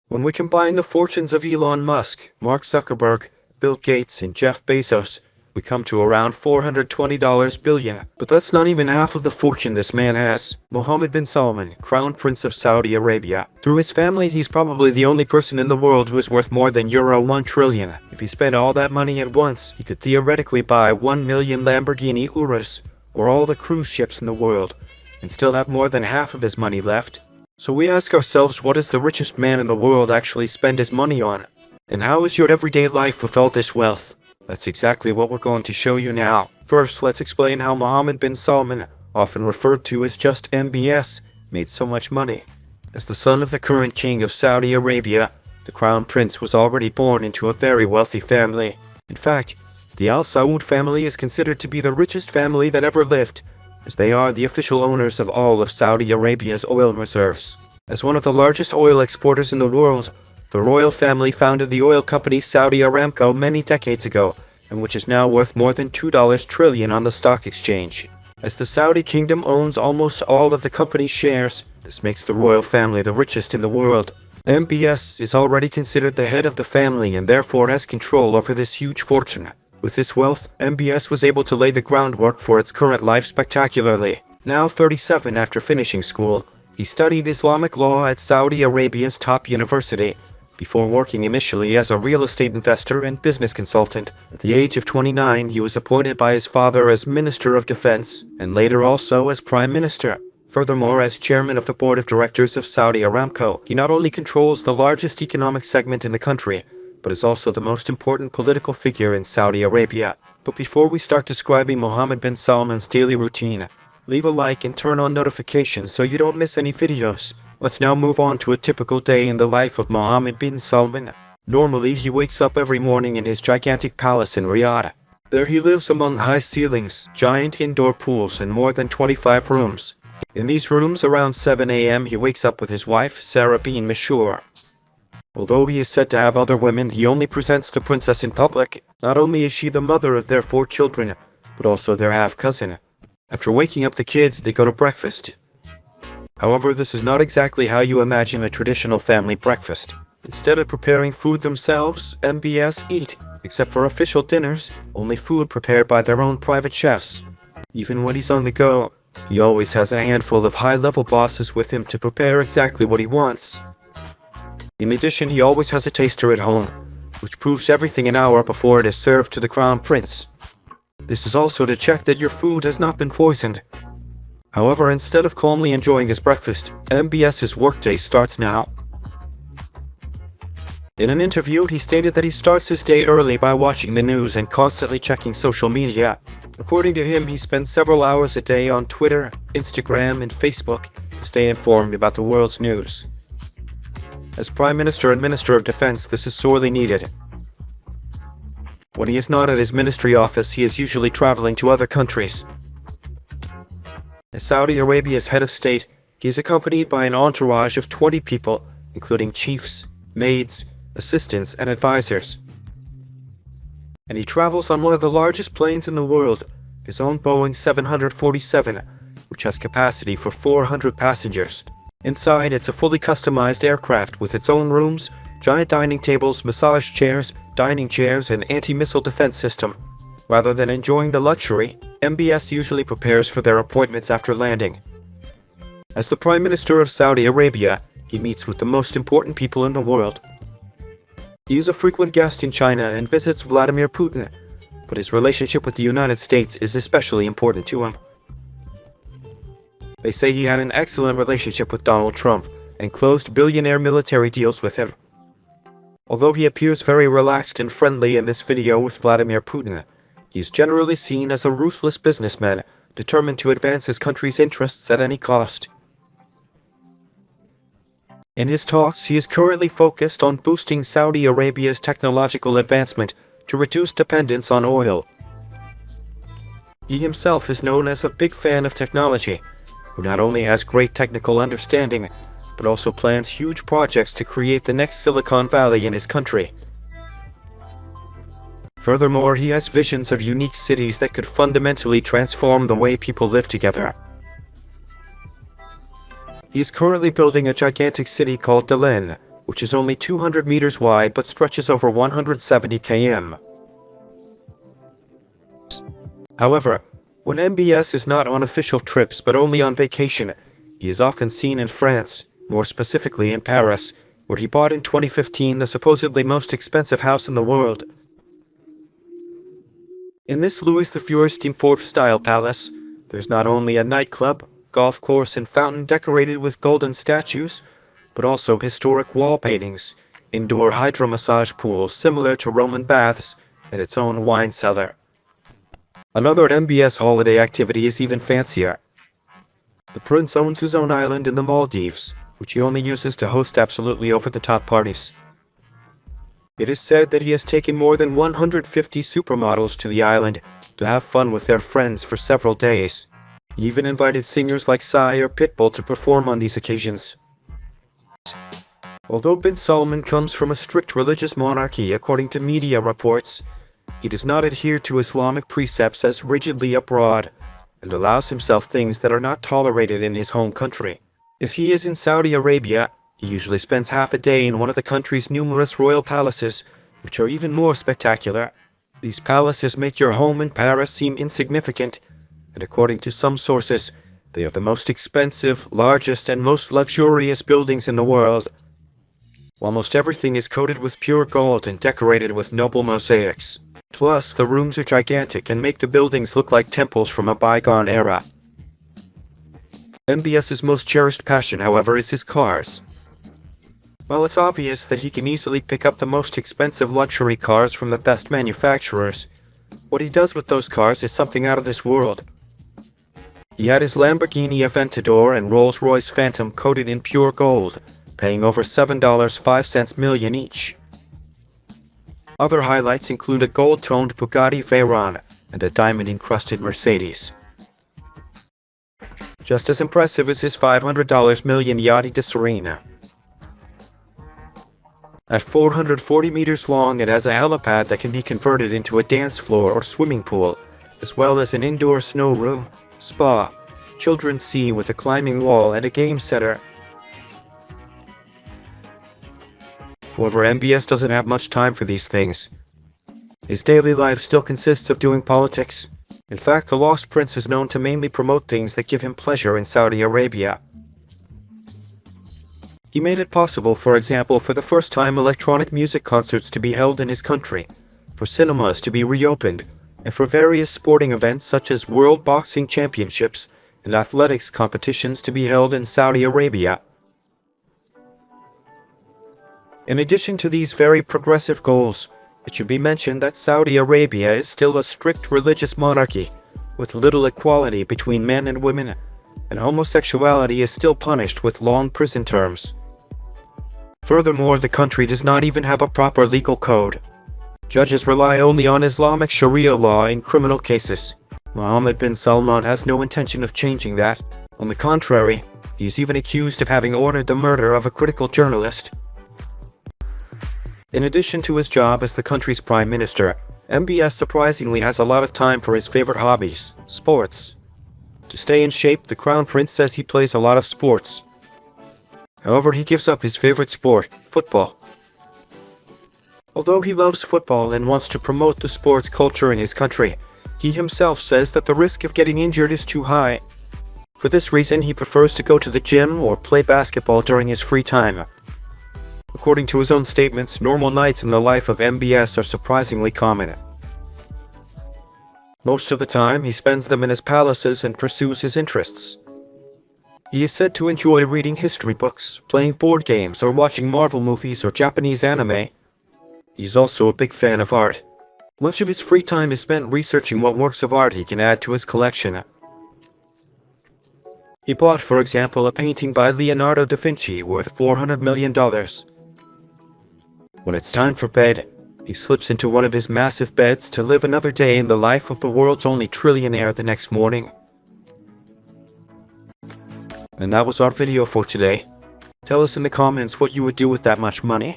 When we combine the fortunes of Elon Musk, Mark Zuckerberg, Bill Gates, and Jeff Bezos, we come to around $420 billion. But that's not even half of the fortune this man has. Mohammed bin Salman, Crown Prince of Saudi Arabia. Through his family, he's probably the only person in the world who is worth more than Euro 1 trillion. If he spent all that money at once, he could theoretically buy 1 million Lamborghini Urus, or all the cruise ships in the world, and still have more than half of his money left. So we ask ourselves, what does the richest man in the world actually spend his money on? And how is your everyday life with all this wealth? That's exactly what we're going to show you now. First, let's explain how Mohammed bin Salman, often referred to as just MBS, made so much money. As the son of the current king of Saudi Arabia, the crown prince was already born into a very wealthy family. In fact, the Al Saud family is considered to be the richest family that ever lived, as they are the official owners of all of Saudi Arabia's oil reserves. As one of the largest oil exporters in the world, the royal family founded the oil company Saudi Aramco many decades ago, and which is now worth more than $2 trillion on the stock exchange. As the Saudi kingdom owns almost all of the company's shares, this makes the royal family the richest in the world. MBS is already considered the head of the family and therefore has control over this huge fortune. With this wealth, MBS was able to lay the groundwork for its current life spectacularly. Now 37 after finishing school, he studied Islamic law at Saudi Arabia's top university, before working initially as a real estate investor and business consultant. At the age of 29, he was appointed by his father as Minister of Defense, and later also as Prime Minister. Furthermore, as chairman of the board of directors of Saudi Aramco, he not only controls the largest economic segment in the country, but is also the most important political figure in Saudi Arabia. But before we start describing Mohammed bin Salman's daily routine, leave a like and turn on notifications so you don't miss any videos. Let's now move on to a typical day in the life of Mohammed bin Salman. Normally, he wakes up every morning in his gigantic palace in Riyadh. There he lives among high ceilings, giant indoor pools, and more than 25 rooms. In these rooms, around 7 a.m., he wakes up with his wife, Sarah bin Mashur. Although he is said to have other women, he only presents the princess in public. Not only is she the mother of their 4 children, but also their half-cousin. After waking up the kids, they go to breakfast. However, this is not exactly how you imagine a traditional family breakfast. Instead of preparing food themselves, MBS eat, except for official dinners, only food prepared by their own private chefs. Even when he's on the go, he always has a handful of high-level bosses with him to prepare exactly what he wants. In addition, he always has a taster at home, which proves everything an hour before it is served to the crown prince. This is also to check that your food has not been poisoned. However, instead of calmly enjoying his breakfast, MBS's workday starts now. In an interview, he stated that he starts his day early by watching the news and constantly checking social media. According to him, he spends several hours a day on Twitter, Instagram, and Facebook to stay informed about the world's news. As Prime Minister and Minister of Defense, this is sorely needed. When he is not at his ministry office, he is usually traveling to other countries. As Saudi Arabia's head of state, he is accompanied by an entourage of 20 people, including chiefs, maids, assistants, and advisors. And he travels on one of the largest planes in the world, his own Boeing 747, which has capacity for 400 passengers. Inside, it's a fully customized aircraft with its own rooms, giant dining tables, massage chairs, dining chairs, and anti-missile defense system. Rather than enjoying the luxury, MBS usually prepares for their appointments after landing. As the Prime Minister of Saudi Arabia, he meets with the most important people in the world. He is a frequent guest in China and visits Vladimir Putin, but his relationship with the United States is especially important to him. They say he had an excellent relationship with Donald Trump and closed billionaire military deals with him. Although he appears very relaxed and friendly in this video with Vladimir Putin, he is generally seen as a ruthless businessman determined to advance his country's interests at any cost. In his talks, he is currently focused on boosting Saudi Arabia's technological advancement to reduce dependence on oil. He himself is known as a big fan of technology, who not only has great technical understanding, but also plans huge projects to create the next Silicon Valley in his country. Furthermore, he has visions of unique cities that could fundamentally transform the way people live together. He is currently building a gigantic city called Dalen, which is only 200 meters wide but stretches over 170 km. However, when MBS is not on official trips but only on vacation, he is often seen in France, more specifically in Paris, where he bought in 2015 the supposedly most expensive house in the world. In this Louis XIV style palace, there's not only a nightclub, golf course and fountain decorated with golden statues, but also historic wall paintings, indoor hydromassage pools similar to Roman baths, and its own wine cellar. Another MBS holiday activity is even fancier. The prince owns his own island in the Maldives, which he only uses to host absolutely over-the-top parties. It is said that he has taken more than 150 supermodels to the island to have fun with their friends for several days. He even invited singers like Psy or Pitbull to perform on these occasions. Although bin Salman comes from a strict religious monarchy according to media reports, he does not adhere to Islamic precepts as rigidly abroad, and allows himself things that are not tolerated in his home country. If he is in Saudi Arabia, he usually spends half a day in one of the country's numerous royal palaces, which are even more spectacular. These palaces make your home in Paris seem insignificant, and according to some sources, they are the most expensive, largest, and most luxurious buildings in the world. Almost everything is coated with pure gold and decorated with noble mosaics. Plus, the rooms are gigantic and make the buildings look like temples from a bygone era. MBS's most cherished passion, however, is his cars. While it's obvious that he can easily pick up the most expensive luxury cars from the best manufacturers, what he does with those cars is something out of this world. He had his Lamborghini Aventador and Rolls-Royce Phantom coated in pure gold, paying over $7.05 million each. Other highlights include a gold-toned Bugatti Veyron and a diamond-encrusted Mercedes. Just as impressive is his $500 million Yachty de Serena. At 440 meters long, it has a helipad that can be converted into a dance floor or swimming pool, as well as an indoor snow room, spa, children's sea with a climbing wall and a game center. However, MBS doesn't have much time for these things. His daily life still consists of doing politics. In fact, the Lost Prince is known to mainly promote things that give him pleasure in Saudi Arabia. He made it possible, for example, for the first time electronic music concerts to be held in his country, for cinemas to be reopened, and for various sporting events such as World Boxing Championships and athletics competitions to be held in Saudi Arabia. In addition to these very progressive goals, it should be mentioned that Saudi Arabia is still a strict religious monarchy, with little equality between men and women, and homosexuality is still punished with long prison terms. Furthermore, the country does not even have a proper legal code. Judges rely only on Islamic Sharia law in criminal cases. Mohammed bin Salman has no intention of changing that. On the contrary, he is even accused of having ordered the murder of a critical journalist. In addition to his job as the country's prime minister, MBS surprisingly has a lot of time for his favorite hobbies, sports. To stay in shape, the Crown Prince says he plays a lot of sports. However, he gives up his favorite sport, football. Although he loves football and wants to promote the sports culture in his country, he himself says that the risk of getting injured is too high. For this reason, he prefers to go to the gym or play basketball during his free time. According to his own statements, normal nights in the life of MBS are surprisingly common. Most of the time, he spends them in his palaces and pursues his interests. He is said to enjoy reading history books, playing board games, or watching Marvel movies or Japanese anime. He is also a big fan of art. Much of his free time is spent researching what works of art he can add to his collection. He bought, for example, a painting by Leonardo da Vinci worth $400 million. When it's time for bed, he slips into one of his massive beds to live another day in the life of the world's only trillionaire the next morning. And that was our video for today. Tell us in the comments what you would do with that much money.